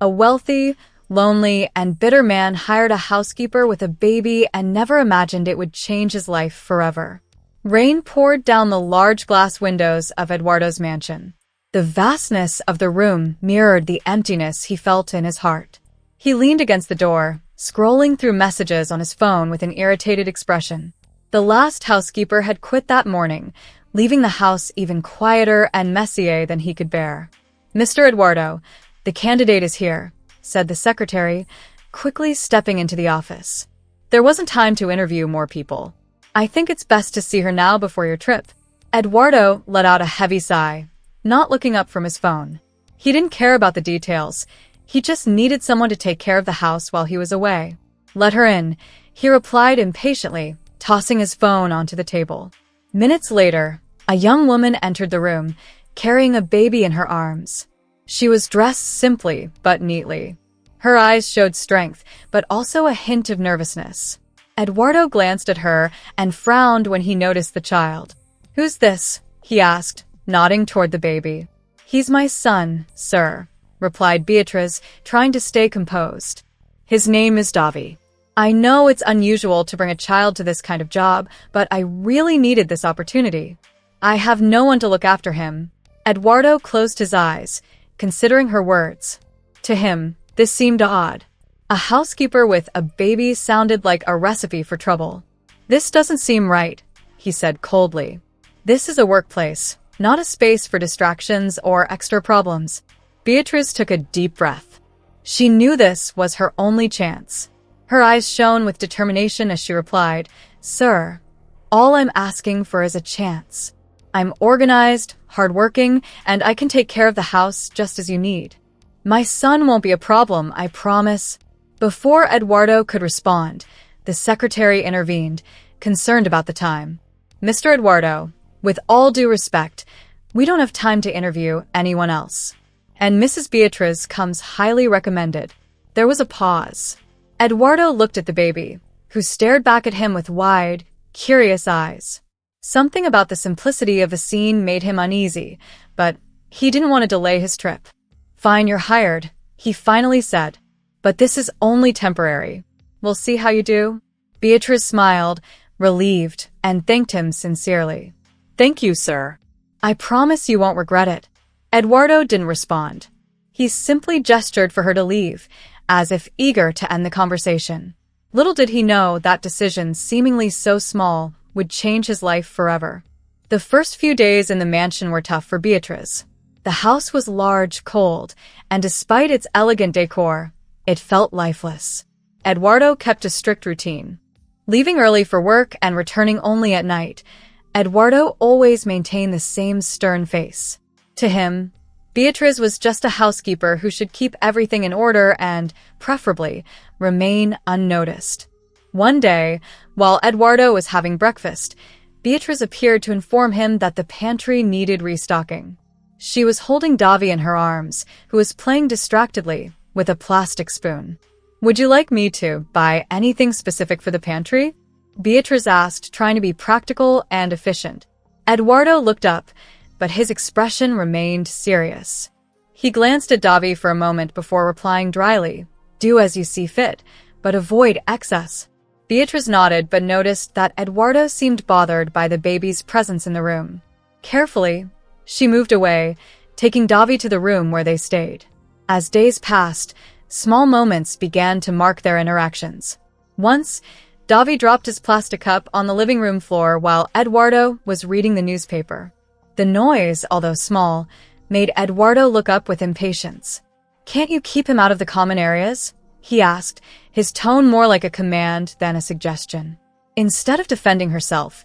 A wealthy, lonely, and bitter man hired a housekeeper with a baby and never imagined it would change his life forever. Rain poured down the large glass windows of Eduardo's mansion. The vastness of the room mirrored the emptiness he felt in his heart. He leaned against the door, scrolling through messages on his phone with an irritated expression. The last housekeeper had quit that morning, leaving the house even quieter and messier than he could bear. "Mr. Eduardo, the candidate is here," said the secretary, quickly stepping into the office. "There wasn't time to interview more people. I think it's best to see her now before your trip." Eduardo let out a heavy sigh, not looking up from his phone. He didn't care about the details. He just needed someone to take care of the house while he was away. "Let her in," he replied impatiently, tossing his phone onto the table. Minutes later, a young woman entered the room, carrying a baby in her arms. She was dressed simply but neatly. Her eyes showed strength, but also a hint of nervousness. Eduardo glanced at her and frowned when he noticed the child. "Who's this?" he asked, nodding toward the baby. "He's my son, sir," replied Beatriz, trying to stay composed. "His name is Davi. I know it's unusual to bring a child to this kind of job, but I really needed this opportunity. I have no one to look after him." Eduardo closed his eyes, considering her words. To him, this seemed odd. A housekeeper with a baby sounded like a recipe for trouble. "This doesn't seem right," he said coldly. "This is a workplace, not a space for distractions or extra problems." Beatriz took a deep breath. She knew this was her only chance. Her eyes shone with determination as she replied, "Sir, all I'm asking for is a chance. I'm organized, hardworking, and I can take care of the house just as you need. My son won't be a problem, I promise." Before Eduardo could respond, the secretary intervened, concerned about the time. "Mr. Eduardo, with all due respect, we don't have time to interview anyone else. And Mrs. Beatriz comes highly recommended." There was a pause. Eduardo looked at the baby, who stared back at him with wide, curious eyes. Something about the simplicity of the scene made him uneasy, but he didn't want to delay his trip. "Fine, you're hired," he finally said. "But this is only temporary. We'll see how you do." Beatriz smiled, relieved, and thanked him sincerely. "Thank you, sir. I promise you won't regret it." Eduardo didn't respond. He simply gestured for her to leave, as if eager to end the conversation. Little did he know that decision, seemingly so small, would change his life forever. The first few days in the mansion were tough for Beatriz. The house was large, cold, and despite its elegant decor, it felt lifeless. Eduardo kept a strict routine. Leaving early for work and returning only at night, Eduardo always maintained the same stern face. To him, Beatriz was just a housekeeper who should keep everything in order and, preferably, remain unnoticed. One day, while Eduardo was having breakfast, Beatriz appeared to inform him that the pantry needed restocking. She was holding Davi in her arms, who was playing distractedly with a plastic spoon. "Would you like me to buy anything specific for the pantry?" Beatriz asked, trying to be practical and efficient. Eduardo looked up, but his expression remained serious. He glanced at Davi for a moment before replying dryly, "Do as you see fit, but avoid excess." Beatriz nodded but noticed that Eduardo seemed bothered by the baby's presence in the room. Carefully, she moved away, taking Davi to the room where they stayed. As days passed, small moments began to mark their interactions. Once, Davi dropped his plastic cup on the living room floor while Eduardo was reading the newspaper. The noise, although small, made Eduardo look up with impatience. "Can't you keep him out of the common areas?" he asked, his tone more like a command than a suggestion. Instead of defending herself,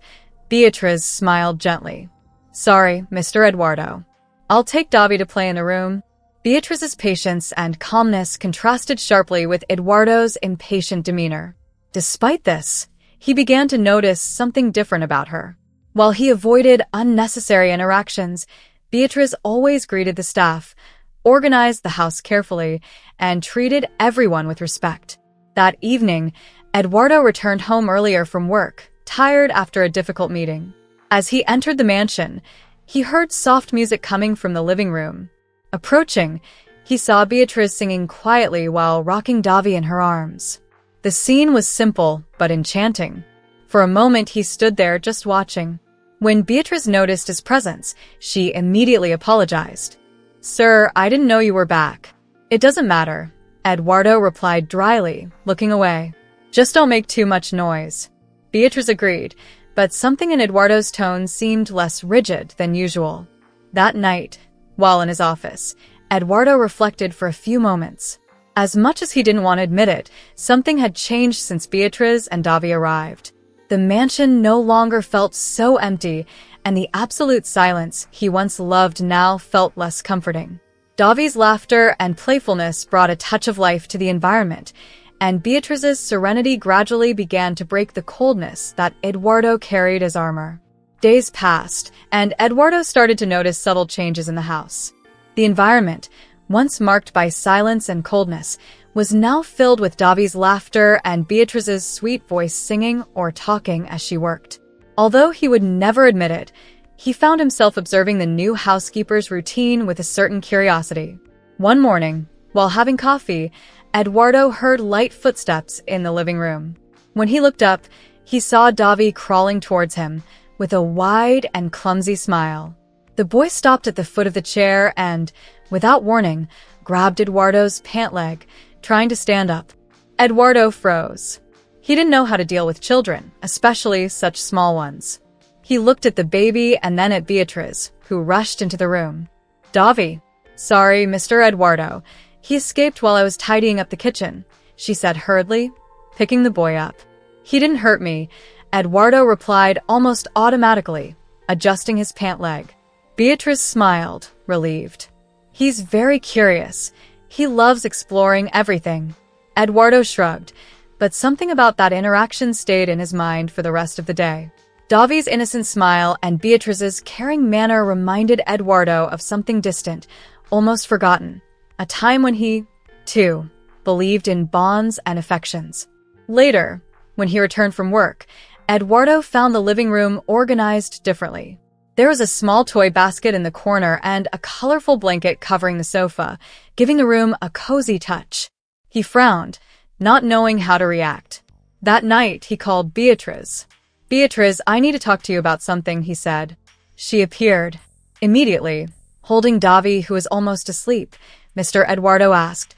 Beatriz smiled gently. "Sorry, Mr. Eduardo. I'll take Davi to play in the room." Beatriz's patience and calmness contrasted sharply with Eduardo's impatient demeanor. Despite this, he began to notice something different about her. While he avoided unnecessary interactions, Beatriz always greeted the staff, organized the house carefully, and treated everyone with respect. That evening, Eduardo returned home earlier from work, tired after a difficult meeting. As he entered the mansion, he heard soft music coming from the living room. Approaching, He saw Beatrice singing quietly while rocking Davi in her arms. The scene was simple but enchanting. For a moment he stood there just watching. When Beatrice noticed his presence, she immediately apologized. "Sir, I didn't know you were back." "It doesn't matter," Eduardo replied dryly, looking away. "Just don't make too much noise." Beatrice agreed, but something in Eduardo's tone seemed less rigid than usual. That night, while in his office, Eduardo reflected for a few moments. As much as he didn't want to admit it, something had changed since Beatrice and Davi arrived. The mansion no longer felt so empty, and the absolute silence he once loved now felt less comforting. Davi's laughter and playfulness brought a touch of life to the environment, and Beatrice's serenity gradually began to break the coldness that Eduardo carried as armor. Days passed, and Eduardo started to notice subtle changes in the house. The environment, once marked by silence and coldness, was now filled with Davi's laughter and Beatrice's sweet voice singing or talking as she worked. Although he would never admit it, he found himself observing the new housekeeper's routine with a certain curiosity. One morning, while having coffee, Eduardo heard light footsteps in the living room. When he looked up, he saw Davi crawling towards him with a wide and clumsy smile. The boy stopped at the foot of the chair and, without warning, grabbed Eduardo's pant leg, trying to stand up. Eduardo froze. He didn't know how to deal with children, especially such small ones. He looked at the baby and then at Beatrice, who rushed into the room. "Davi." "Sorry, Mr. Eduardo. He escaped while I was tidying up the kitchen," she said hurriedly, picking the boy up. "He didn't hurt me," Eduardo replied almost automatically, adjusting his pant leg. Beatrice smiled, relieved. "He's very curious. He loves exploring everything." Eduardo shrugged, but something about that interaction stayed in his mind for the rest of the day. Davi's innocent smile and Beatrice's caring manner reminded Eduardo of something distant, almost forgotten. A time when he, too, believed in bonds and affections. Later, when he returned from work, Eduardo found the living room organized differently. There was a small toy basket in the corner and a colorful blanket covering the sofa, giving the room a cozy touch. He frowned, not knowing how to react. That night, he called Beatrice. "Beatrice, I need to talk to you about something," he said. She appeared. Immediately, holding Davi, who was almost asleep, Mr. Eduardo asked,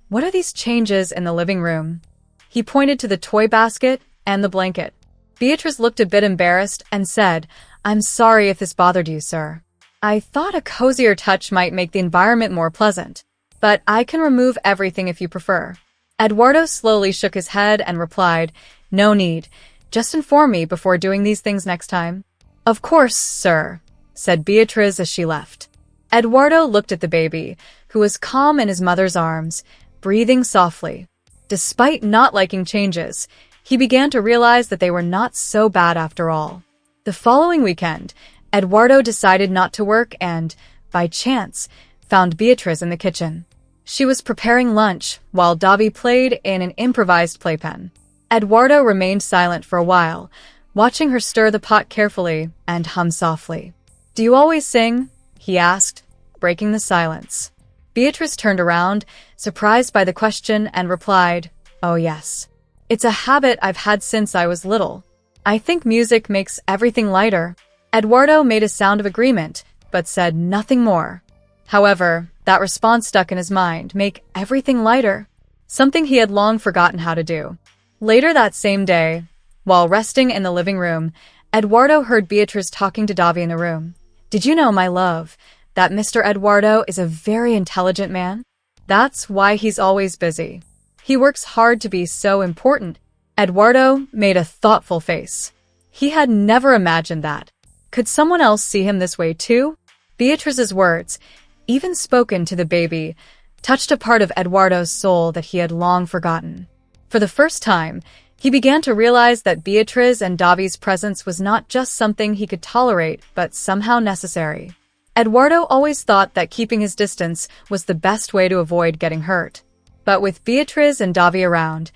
"What are these changes in the living room?" He pointed to the toy basket and the blanket. Beatrice looked a bit embarrassed and said, "I'm sorry if this bothered you, sir. I thought a cozier touch might make the environment more pleasant, but I can remove everything if you prefer." Eduardo slowly shook his head and replied, "No need. Just inform me before doing these things next time." "Of course, sir," said Beatrice as she left. Eduardo looked at the baby, who was calm in his mother's arms, breathing softly. Despite not liking changes, he began to realize that they were not so bad after all. The following weekend, Eduardo decided not to work and, by chance, found Beatrice in the kitchen. She was preparing lunch while Davi played in an improvised playpen. Eduardo remained silent for a while, watching her stir the pot carefully and hum softly. "Do you always sing?" he asked, breaking the silence. Beatrice turned around, surprised by the question, and replied, "Oh yes. It's a habit I've had since I was little. I think music makes everything lighter." Eduardo made a sound of agreement, but said nothing more. However, that response stuck in his mind, make everything lighter, something he had long forgotten how to do. Later that same day, while resting in the living room, Eduardo heard Beatrice talking to Davi in the room. "Did you know, my love, that Mr. Eduardo is a very intelligent man? That's why he's always busy. He works hard to be so important." Eduardo made a thoughtful face. He had never imagined that. Could someone else see him this way too? Beatrice's words, even spoken to the baby, touched a part of Eduardo's soul that he had long forgotten. For the first time, he began to realize that Beatrice and Davi's presence was not just something he could tolerate, but somehow necessary. Eduardo always thought that keeping his distance was the best way to avoid getting hurt. But with Beatrice and Davi around,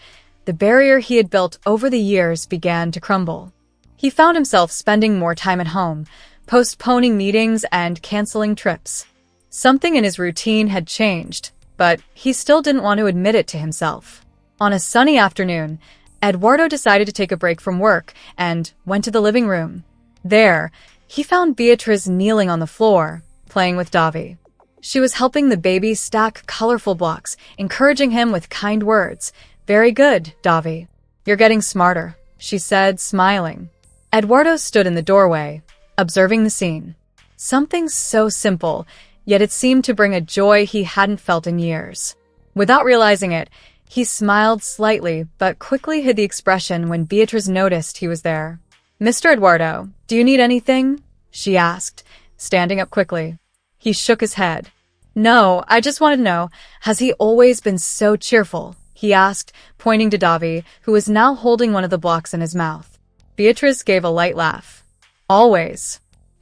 the barrier he had built over the years began to crumble. He found himself spending more time at home, postponing meetings and canceling trips. Something in his routine had changed, but he still didn't want to admit it to himself. On a sunny afternoon, Eduardo decided to take a break from work and went to the living room. There, he found Beatriz kneeling on the floor, playing with Davi. She was helping the baby stack colorful blocks, encouraging him with kind words. "Very good, Davi. You're getting smarter," she said, smiling. Eduardo stood in the doorway, observing the scene. Something so simple, yet it seemed to bring a joy he hadn't felt in years. Without realizing it, he smiled slightly but quickly hid the expression when Beatriz noticed he was there. "Mr. Eduardo, do you need anything?" she asked, standing up quickly. He shook his head. "No, I just wanted to know, has he always been so cheerful?" he asked, pointing to Davi, who was now holding one of the blocks in his mouth. Beatriz gave a light laugh. "Always.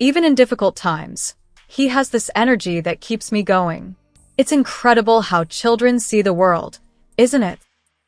Even in difficult times. He has this energy that keeps me going. It's incredible how children see the world, isn't it?"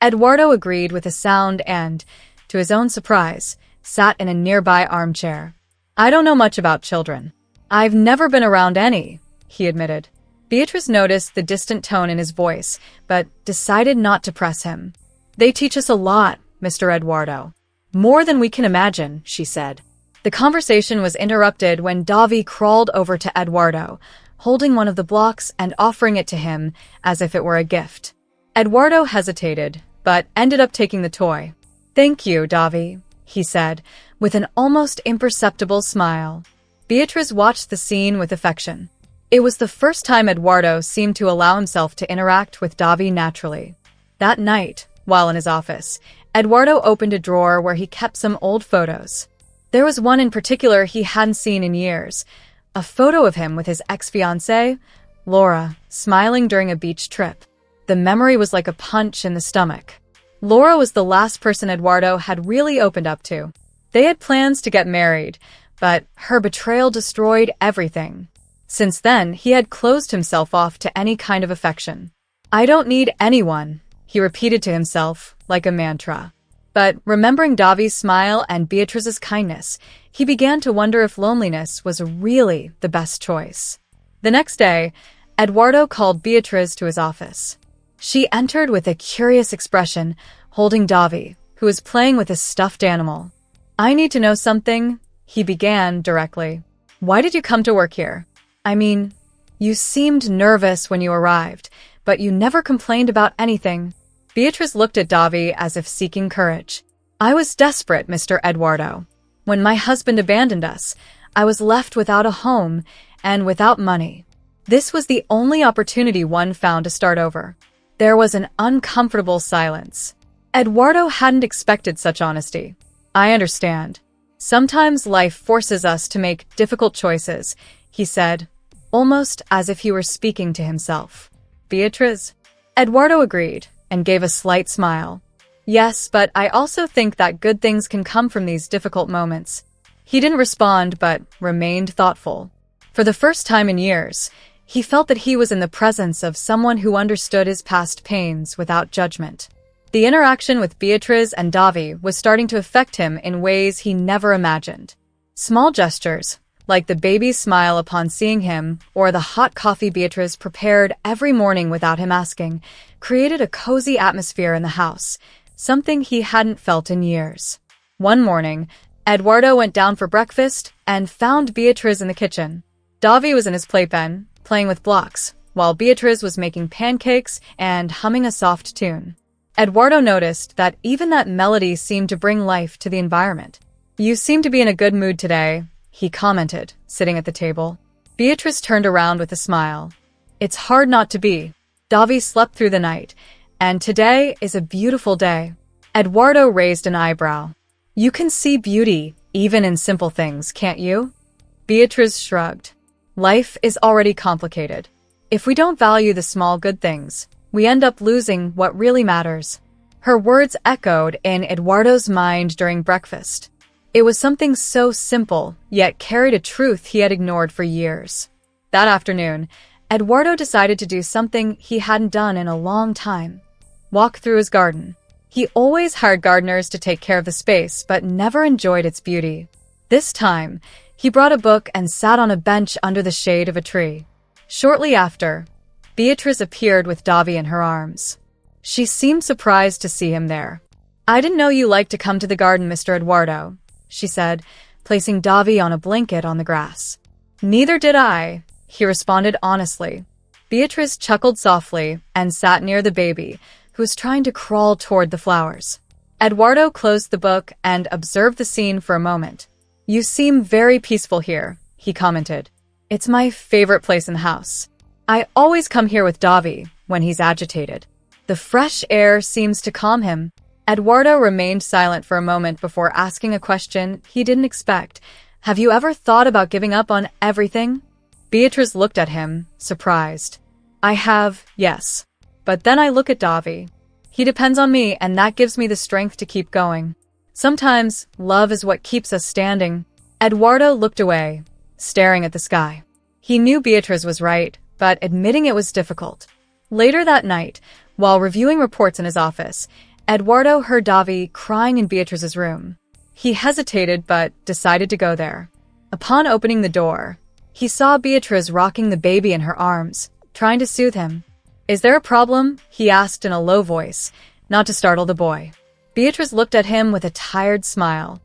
Eduardo agreed with a sound and, to his own surprise, sat in a nearby armchair. "I don't know much about children. I've never been around any," he admitted. Beatriz noticed the distant tone in his voice, but decided not to press him. "They teach us a lot, Mr. Eduardo. More than we can imagine," she said. The conversation was interrupted when Davi crawled over to Eduardo, holding one of the blocks and offering it to him as if it were a gift. Eduardo hesitated, but ended up taking the toy. "Thank you, Davi," he said, with an almost imperceptible smile. Beatriz watched the scene with affection. It was the first time Eduardo seemed to allow himself to interact with Davi naturally. That night, while in his office, Eduardo opened a drawer where he kept some old photos. There was one in particular he hadn't seen in years, a photo of him with his ex-fiancée, Laura, smiling during a beach trip. The memory was like a punch in the stomach. Laura was the last person Eduardo had really opened up to. They had plans to get married, but her betrayal destroyed everything. Since then, he had closed himself off to any kind of affection. "I don't need anyone," he repeated to himself, like a mantra. But remembering Davi's smile and Beatriz's kindness, he began to wonder if loneliness was really the best choice. The next day, Eduardo called Beatriz to his office. She entered with a curious expression, holding Davi, who was playing with a stuffed animal. "I need to know something," he began directly. "Why did you come to work here? I mean, you seemed nervous when you arrived, but you never complained about anything." Beatriz looked at Davi as if seeking courage. "I was desperate, Mr. Eduardo. When my husband abandoned us, I was left without a home and without money. This was the only opportunity one found to start over." There was an uncomfortable silence. Eduardo hadn't expected such honesty. "I understand. Sometimes life forces us to make difficult choices," he said, almost as if he were speaking to himself. "Beatriz?" Eduardo agreed and gave a slight smile. "Yes, but I also think that good things can come from these difficult moments." He didn't respond but remained thoughtful. For the first time in years, he felt that he was in the presence of someone who understood his past pains without judgment. The interaction with Beatriz and Davi was starting to affect him in ways he never imagined. Small gestures, like the baby's smile upon seeing him or the hot coffee Beatriz prepared every morning without him asking, created a cozy atmosphere in the house, something he hadn't felt in years. One morning, Eduardo went down for breakfast and found Beatriz in the kitchen. Davi was in his playpen, playing with blocks, while Beatriz was making pancakes and humming a soft tune. Eduardo noticed that even that melody seemed to bring life to the environment. "You seem to be in a good mood today," he commented, sitting at the table. Beatriz turned around with a smile. "It's hard not to be. Davi slept through the night, and today is a beautiful day." Eduardo raised an eyebrow. "You can see beauty even in simple things, can't you?" Beatriz shrugged. "Life is already complicated. If we don't value the small good things, we end up losing what really matters." Her words echoed in Eduardo's mind during breakfast. It was something so simple, yet carried a truth he had ignored for years. That afternoon, Eduardo decided to do something he hadn't done in a long time: walk through his garden. He always hired gardeners to take care of the space, but never enjoyed its beauty. This time, he brought a book and sat on a bench under the shade of a tree. Shortly after, Beatrice appeared with Davi in her arms. She seemed surprised to see him there. "I didn't know you liked to come to the garden, Mr. Eduardo," she said, placing Davi on a blanket on the grass. "Neither did I," he responded honestly. Beatrice chuckled softly and sat near the baby, who was trying to crawl toward the flowers. Eduardo closed the book and observed the scene for a moment. "You seem very peaceful here," he commented. "It's my favorite place in the house. I always come here with Davi when he's agitated. The fresh air seems to calm him." Eduardo remained silent for a moment before asking a question he didn't expect. "Have you ever thought about giving up on everything?" Beatrice looked at him, surprised. "I have, yes. But then I look at Davi. He depends on me, and that gives me the strength to keep going. Sometimes love is what keeps us standing." Eduardo looked away, staring at the sky. He knew Beatrice was right, but admitting it was difficult. Later that night, while reviewing reports in his office, Eduardo heard Davi crying in Beatrice's room. He hesitated but decided to go there. Upon opening the door, he saw Beatrice rocking the baby in her arms, trying to soothe him. "Is there a problem?" he asked in a low voice, not to startle the boy. Beatrice looked at him with a tired smile.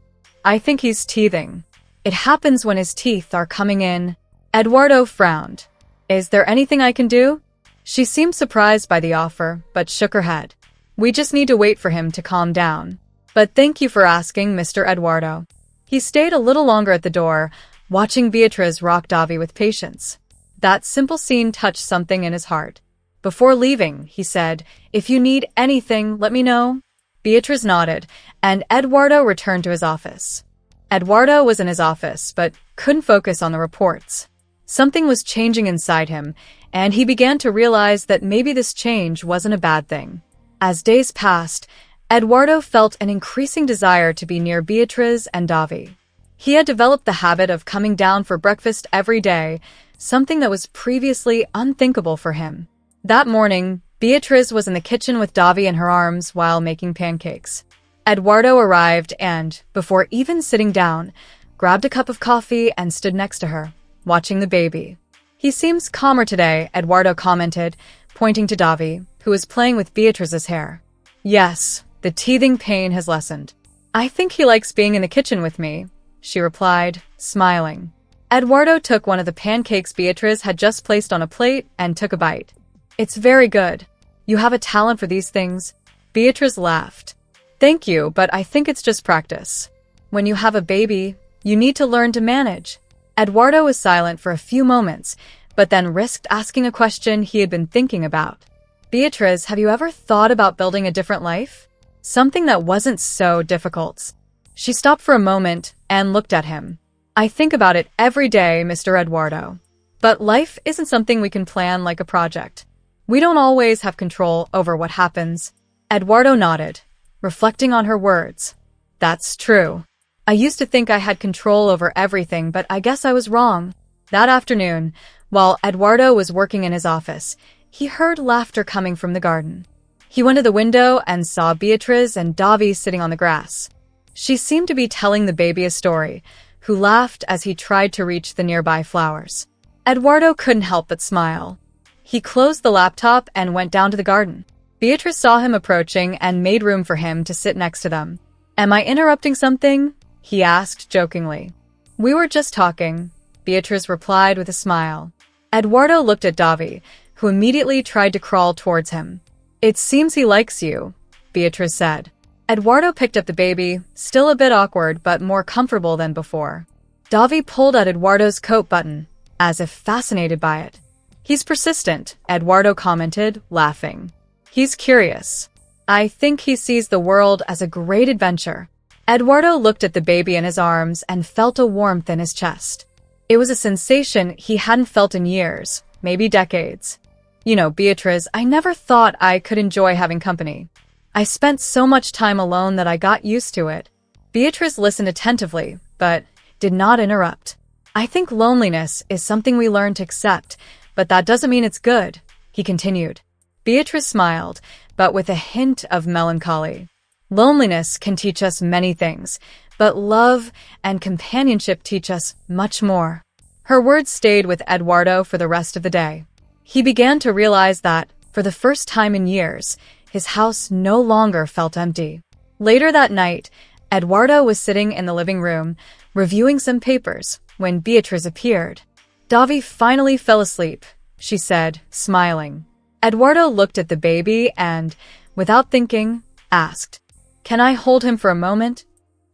"I think he's teething. It happens when his teeth are coming in." Eduardo frowned. "Is there anything I can do?" She seemed surprised by the offer, but shook her head. "We just need to wait for him to calm down. But thank you for asking, Mr. Eduardo." He stayed a little longer at the door, watching Beatrice rock Davi with patience. That simple scene touched something in his heart. Before leaving, he said, "If you need anything, let me know." Beatrice nodded, and Eduardo returned to his office. Eduardo was in his office, but couldn't focus on the reports. Something was changing inside him, and he began to realize that maybe this change wasn't a bad thing. As days passed, Eduardo felt an increasing desire to be near Beatrice and Davi. He had developed the habit of coming down for breakfast every day, something that was previously unthinkable for him. That morning, Beatrice was in the kitchen with Davi in her arms while making pancakes. Eduardo arrived and, before even sitting down, grabbed a cup of coffee and stood next to her, watching the baby. "He seems calmer today," Eduardo commented, pointing to Davi, who was playing with Beatrice's hair. "Yes, the teething pain has lessened. I think he likes being in the kitchen with me," she replied, smiling. Eduardo took one of the pancakes Beatrice had just placed on a plate and took a bite. "It's very good. You have a talent for these things." Beatrice laughed. "Thank you, but I think it's just practice. When you have a baby, you need to learn to manage." Eduardo was silent for a few moments, but then risked asking a question he had been thinking about. "Beatrice, have you ever thought about building a different life? Something that wasn't so difficult?" She stopped for a moment and looked at him. "I think about it every day, Mr. Eduardo. But life isn't something we can plan like a project. We don't always have control over what happens." Eduardo nodded, reflecting on her words. "That's true. I used to think I had control over everything, but I guess I was wrong." That afternoon, while Eduardo was working in his office, he heard laughter coming from the garden. He went to the window and saw Beatrice and Davi sitting on the grass. She seemed to be telling the baby a story, who laughed as he tried to reach the nearby flowers. Eduardo couldn't help but smile. He closed the laptop and went down to the garden. Beatrice saw him approaching and made room for him to sit next to them. "Am I interrupting something?" he asked jokingly. "We were just talking," Beatrice replied with a smile. Eduardo looked at Davi, who immediately tried to crawl towards him. "It seems he likes you," Beatrice said. Eduardo picked up the baby, still a bit awkward but more comfortable than before. Davi pulled at Eduardo's coat button, as if fascinated by it. "He's persistent," Eduardo commented, laughing. "He's curious. I think he sees the world as a great adventure." Eduardo looked at the baby in his arms and felt a warmth in his chest. It was a sensation he hadn't felt in years, maybe decades. "You know, Beatrice, I never thought I could enjoy having company. I spent so much time alone that I got used to it." Beatrice listened attentively, but did not interrupt. "I think loneliness is something we learn to accept, but that doesn't mean it's good," he continued. Beatrice smiled, but with a hint of melancholy. "Loneliness can teach us many things, but love and companionship teach us much more." Her words stayed with Eduardo for the rest of the day. He began to realize that, for the first time in years, his house no longer felt empty. Later that night, Eduardo was sitting in the living room, reviewing some papers, when Beatriz appeared. "Davi finally fell asleep," she said, smiling. Eduardo looked at the baby and, without thinking, asked, "Can I hold him for a moment?"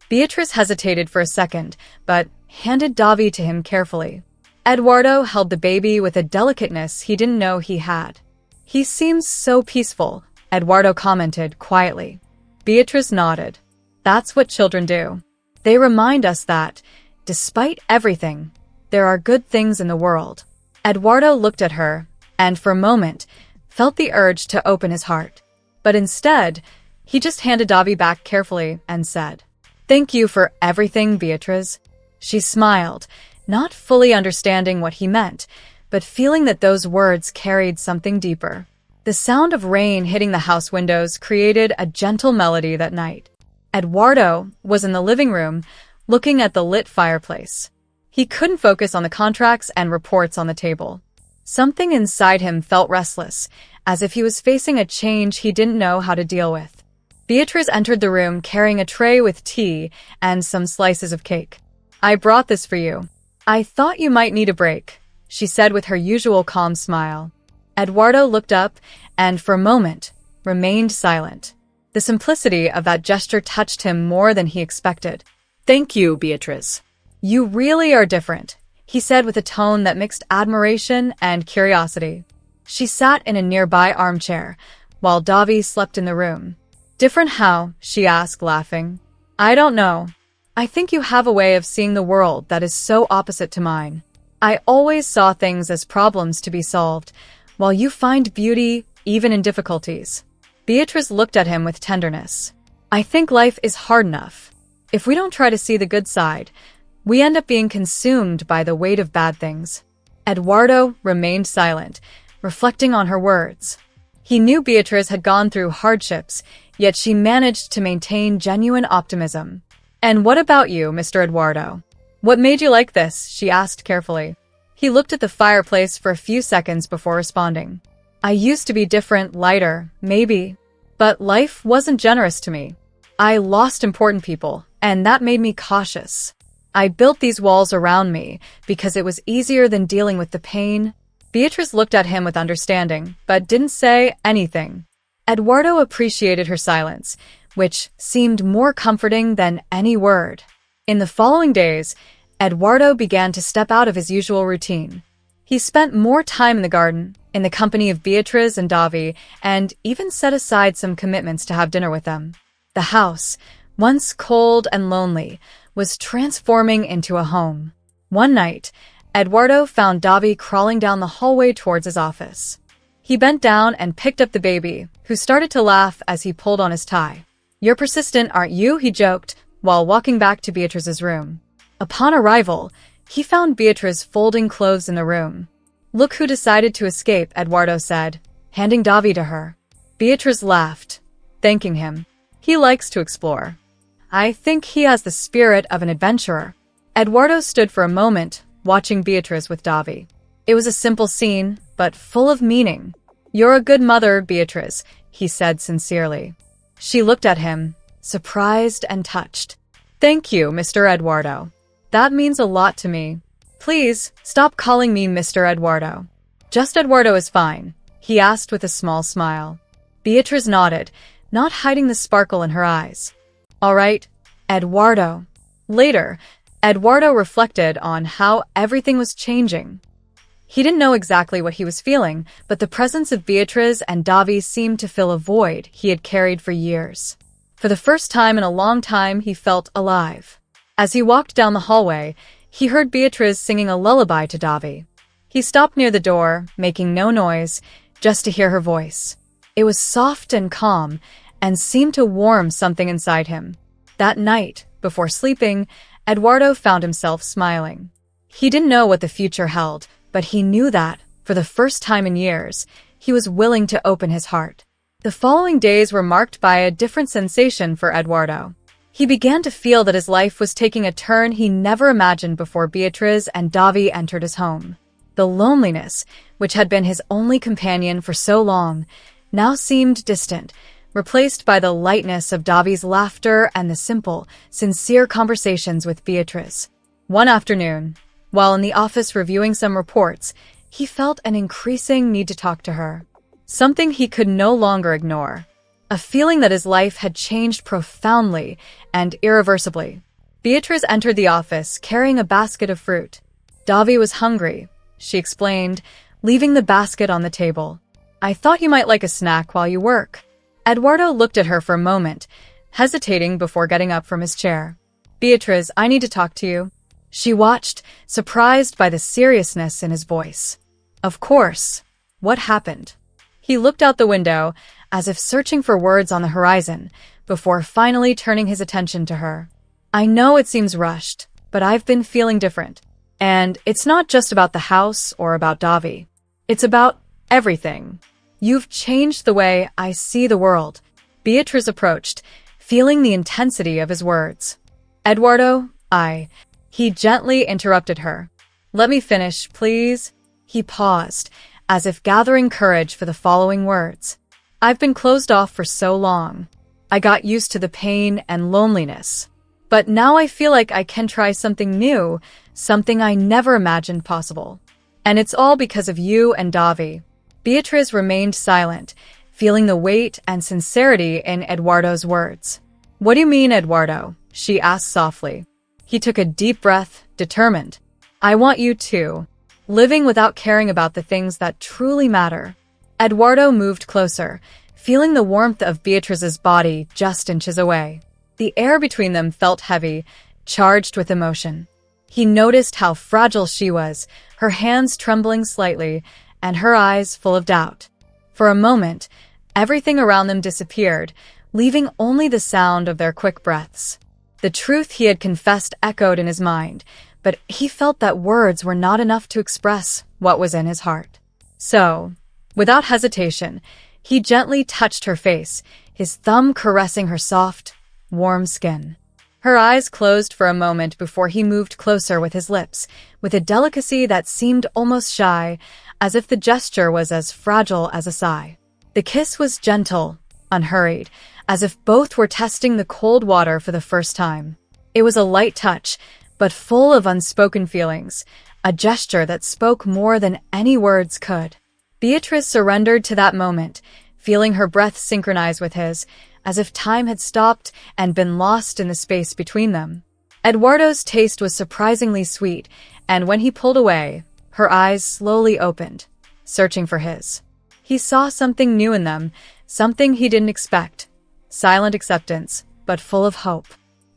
Beatriz hesitated for a second, but handed Davi to him carefully. Eduardo held the baby with a delicateness he didn't know he had. "He seems so peaceful," Eduardo commented quietly. Beatriz nodded. "That's what children do. They remind us that, despite everything, there are good things in the world." Eduardo looked at her, and for a moment, felt the urge to open his heart. But instead, he just handed Davi back carefully and said, "Thank you for everything, Beatriz." She smiled, not fully understanding what he meant, but feeling that those words carried something deeper. The sound of rain hitting the house windows created a gentle melody that night. Eduardo was in the living room, looking at the lit fireplace. He couldn't focus on the contracts and reports on the table. Something inside him felt restless, as if he was facing a change he didn't know how to deal with. Beatriz entered the room carrying a tray with tea and some slices of cake. "I brought this for you. I thought you might need a break," she said with her usual calm smile. Eduardo looked up and, for a moment, remained silent. The simplicity of that gesture touched him more than he expected. "Thank you, Beatriz. You really are different," he said with a tone that mixed admiration and curiosity. She sat in a nearby armchair, while Davi slept in the room. "Different how?" she asked, laughing. "I don't know. I think you have a way of seeing the world that is so opposite to mine. I always saw things as problems to be solved, while you find beauty even in difficulties." Beatriz looked at him with tenderness. "I think life is hard enough. If we don't try to see the good side, we end up being consumed by the weight of bad things." Eduardo remained silent, reflecting on her words. He knew Beatriz had gone through hardships, yet she managed to maintain genuine optimism. "And what about you, Mr. Eduardo? What made you like this?" she asked carefully. He looked at the fireplace for a few seconds before responding. "I used to be different, lighter, maybe. But life wasn't generous to me. I lost important people, and that made me cautious. I built these walls around me because it was easier than dealing with the pain." Beatriz looked at him with understanding, but didn't say anything. Eduardo appreciated her silence, which seemed more comforting than any word. In the following days, Eduardo began to step out of his usual routine. He spent more time in the garden, in the company of Beatriz and Davi, and even set aside some commitments to have dinner with them. The house, once cold and lonely, was transforming into a home. One night, Eduardo found Davi crawling down the hallway towards his office. He bent down and picked up the baby, who started to laugh as he pulled on his tie. "You're persistent, aren't you?" he joked, while walking back to Beatriz's room. Upon arrival, he found Beatriz folding clothes in the room. "Look who decided to escape," Eduardo said, handing Davi to her. Beatriz laughed, thanking him. "He likes to explore. I think he has the spirit of an adventurer." Eduardo stood for a moment, watching Beatriz with Davi. It was a simple scene, but full of meaning. "You're a good mother, Beatriz," he said sincerely. She looked at him, surprised and touched. "Thank you, Mr. Eduardo. That means a lot to me. Please, stop calling me Mr. Eduardo." "Just Eduardo is fine," he asked with a small smile. Beatriz nodded, not hiding the sparkle in her eyes. "All right, Eduardo." Later, Eduardo reflected on how everything was changing. He didn't know exactly what he was feeling, but the presence of Beatriz and Davi seemed to fill a void he had carried for years. For the first time in a long time, he felt alive. As he walked down the hallway, he heard Beatriz singing a lullaby to Davi. He stopped near the door, making no noise, just to hear her voice. It was soft and calm, and seemed to warm something inside him. That night, before sleeping, Eduardo found himself smiling. He didn't know what the future held, but he knew that, for the first time in years, he was willing to open his heart. The following days were marked by a different sensation for Eduardo. He began to feel that his life was taking a turn he never imagined before Beatriz and Davi entered his home. The loneliness, which had been his only companion for so long, now seemed distant, replaced by the lightness of Davi's laughter and the simple, sincere conversations with Beatrice. One afternoon, while in the office reviewing some reports, he felt an increasing need to talk to her. Something he could no longer ignore. A feeling that his life had changed profoundly and irreversibly. Beatrice entered the office carrying a basket of fruit. Davi was hungry, she explained, leaving the basket on the table. I thought you might like a snack while you work. Eduardo looked at her for a moment, hesitating before getting up from his chair. Beatrice, I need to talk to you. She watched, surprised by the seriousness in his voice. Of course. What happened? He looked out the window, as if searching for words on the horizon, before finally turning his attention to her. I know it seems rushed, but I've been feeling different. And it's not just about the house or about Davi. It's about everything. You've changed the way I see the world. Beatrice approached, feeling the intensity of his words. Eduardo, He gently interrupted her. Let me finish, please. He paused, as if gathering courage for the following words. I've been closed off for so long. I got used to the pain and loneliness. But now I feel like I can try something new, something I never imagined possible. And it's all because of you and Davi. Beatrice remained silent, feeling the weight and sincerity in Eduardo's words. What do you mean, Eduardo? She asked softly. He took a deep breath, determined. I want you too. Living without caring about the things that truly matter. Eduardo moved closer, feeling the warmth of Beatrice's body just inches away. The air between them felt heavy, charged with emotion. He noticed how fragile she was, her hands trembling slightly, and her eyes full of doubt. For a moment, everything around them disappeared, leaving only the sound of their quick breaths. The truth he had confessed echoed in his mind, but he felt that words were not enough to express what was in his heart. So, without hesitation, he gently touched her face, his thumb caressing her soft, warm skin. Her eyes closed for a moment before he moved closer with his lips, with a delicacy that seemed almost shy, as if the gesture was as fragile as a sigh. The kiss was gentle, unhurried, as if both were testing the cold water for the first time. It was a light touch, but full of unspoken feelings, a gesture that spoke more than any words could. Beatrice surrendered to that moment, feeling her breath synchronize with his, as if time had stopped and been lost in the space between them. Eduardo's taste was surprisingly sweet, and when he pulled away, her eyes slowly opened, searching for his. He saw something new in them, something he didn't expect. Silent acceptance, but full of hope.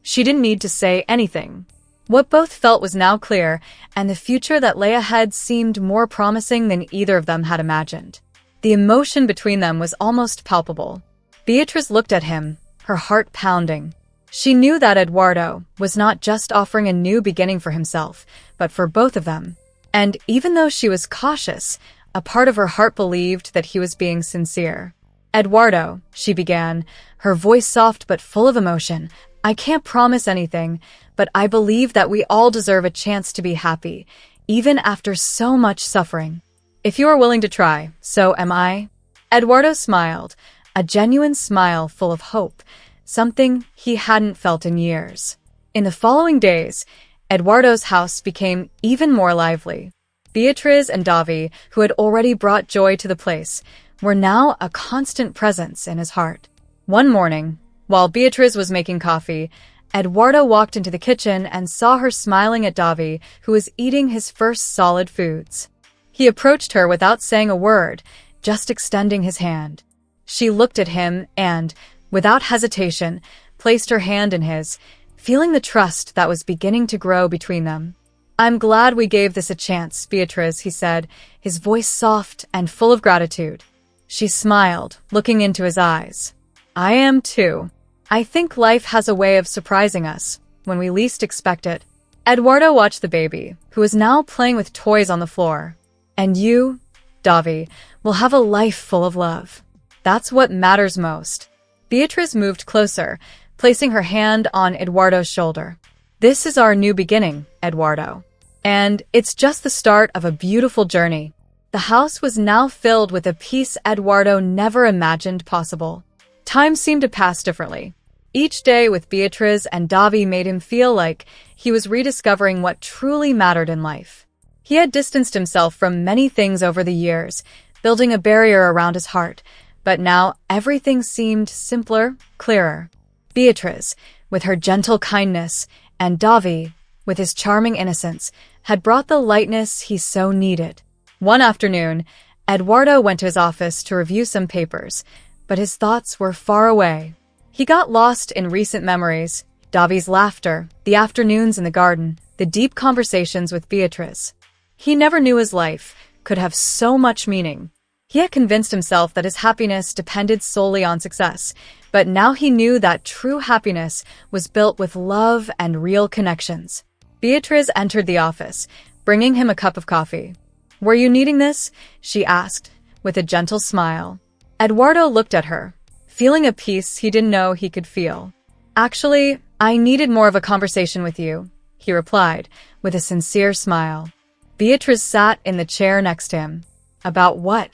She didn't need to say anything. What both felt was now clear, and the future that lay ahead seemed more promising than either of them had imagined. The emotion between them was almost palpable. Beatrice looked at him, her heart pounding. She knew that Eduardo was not just offering a new beginning for himself, but for both of them. And even though she was cautious, a part of her heart believed that he was being sincere. Eduardo, she began, her voice soft but full of emotion, I can't promise anything, but I believe that we all deserve a chance to be happy, even after so much suffering. If you are willing to try, so am I. Eduardo smiled, a genuine smile full of hope, something he hadn't felt in years. In the following days, Eduardo's house became even more lively. Beatrice and Davi, who had already brought joy to the place, were now a constant presence in his heart. One morning, while Beatrice was making coffee, Eduardo walked into the kitchen and saw her smiling at Davi, who was eating his first solid foods. He approached her without saying a word, just extending his hand. She looked at him and, without hesitation, placed her hand in his, feeling the trust that was beginning to grow between them. I'm glad we gave this a chance, Beatrice, he said, his voice soft and full of gratitude. She smiled, looking into his eyes. I am too. I think life has a way of surprising us, when we least expect it. Eduardo watched the baby, who was now playing with toys on the floor. And you, Davi, will have a life full of love. That's what matters most. Beatrice moved closer, placing her hand on Eduardo's shoulder. This is our new beginning, Eduardo. And it's just the start of a beautiful journey. The house was now filled with a peace Eduardo never imagined possible. Time seemed to pass differently. Each day with Beatriz and Davi made him feel like he was rediscovering what truly mattered in life. He had distanced himself from many things over the years, building a barrier around his heart, but now everything seemed simpler, clearer. Beatriz, with her gentle kindness, and Davi, with his charming innocence, had brought the lightness he so needed. One afternoon, Eduardo went to his office to review some papers, but his thoughts were far away. He got lost in recent memories, Davi's laughter, the afternoons in the garden, the deep conversations with Beatriz. He never knew his life could have so much meaning. He had convinced himself that his happiness depended solely on success, but now he knew that true happiness was built with love and real connections. Beatriz entered the office, bringing him a cup of coffee. "Were you needing this?" she asked, with a gentle smile. Eduardo looked at her, feeling a peace he didn't know he could feel. "Actually, I needed more of a conversation with you," he replied, with a sincere smile. Beatriz sat in the chair next to him. "About what?"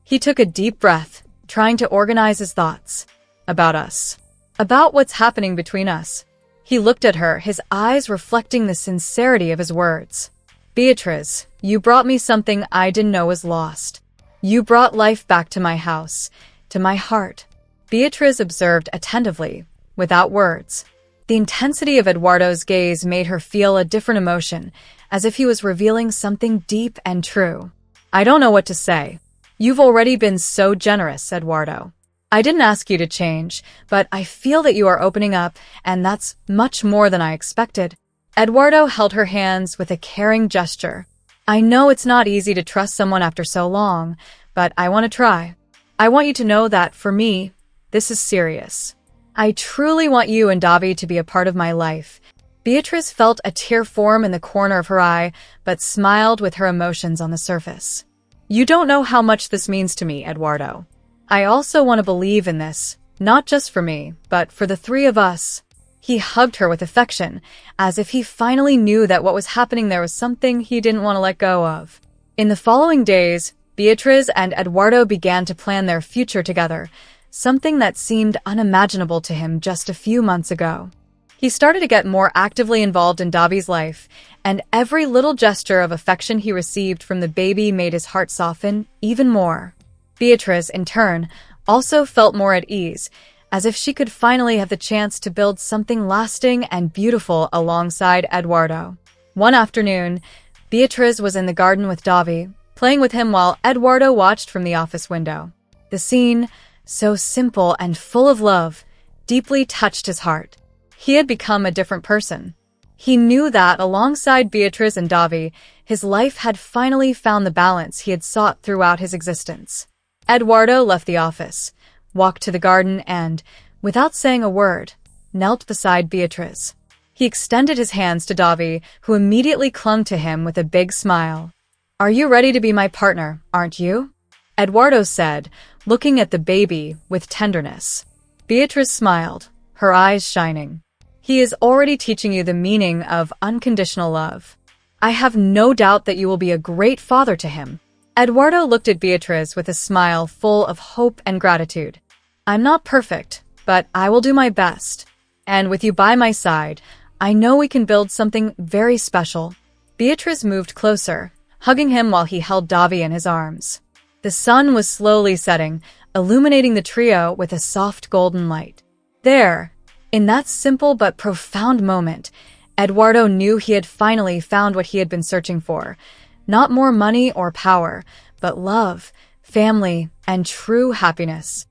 He took a deep breath, trying to organize his thoughts. "About us. About what's happening between us." He looked at her, his eyes reflecting the sincerity of his words. "Beatriz, you brought me something I didn't know was lost. You brought life back to my house, to my heart." Beatriz observed attentively, without words. The intensity of Eduardo's gaze made her feel a different emotion, as if he was revealing something deep and true. "I don't know what to say. You've already been so generous, Eduardo. I didn't ask you to change, but I feel that you are opening up, and that's much more than I expected." Eduardo held her hands with a caring gesture. "I know it's not easy to trust someone after so long, but I want to try. I want you to know that, for me, this is serious. I truly want you and Davi to be a part of my life." Beatriz felt a tear form in the corner of her eye, but smiled with her emotions on the surface. "You don't know how much this means to me, Eduardo. I also want to believe in this, not just for me, but for the three of us." He hugged her with affection, as if he finally knew that what was happening there was something he didn't want to let go of. In the following days, Beatriz and Eduardo began to plan their future together, something that seemed unimaginable to him just a few months ago. He started to get more actively involved in Davi's life, and every little gesture of affection he received from the baby made his heart soften even more. Beatriz, in turn, also felt more at ease, as if she could finally have the chance to build something lasting and beautiful alongside Eduardo. One afternoon, Beatriz was in the garden with Davi, playing with him while Eduardo watched from the office window. The scene, so simple and full of love, deeply touched his heart. He had become a different person. He knew that, alongside Beatriz and Davi, his life had finally found the balance he had sought throughout his existence. Eduardo left the office, walked to the garden and, without saying a word, knelt beside Beatriz. He extended his hands to Davi, who immediately clung to him with a big smile. "Are you ready to be my partner, aren't you?" Eduardo said, looking at the baby with tenderness. Beatriz smiled, her eyes shining. "He is already teaching you the meaning of unconditional love. I have no doubt that you will be a great father to him." Eduardo looked at Beatriz with a smile full of hope and gratitude. "I'm not perfect, but I will do my best. And with you by my side, I know we can build something very special." Beatriz moved closer, hugging him while he held Davi in his arms. The sun was slowly setting, illuminating the trio with a soft golden light. There, in that simple but profound moment, Eduardo knew he had finally found what he had been searching for. Not more money or power, but love, family, and true happiness.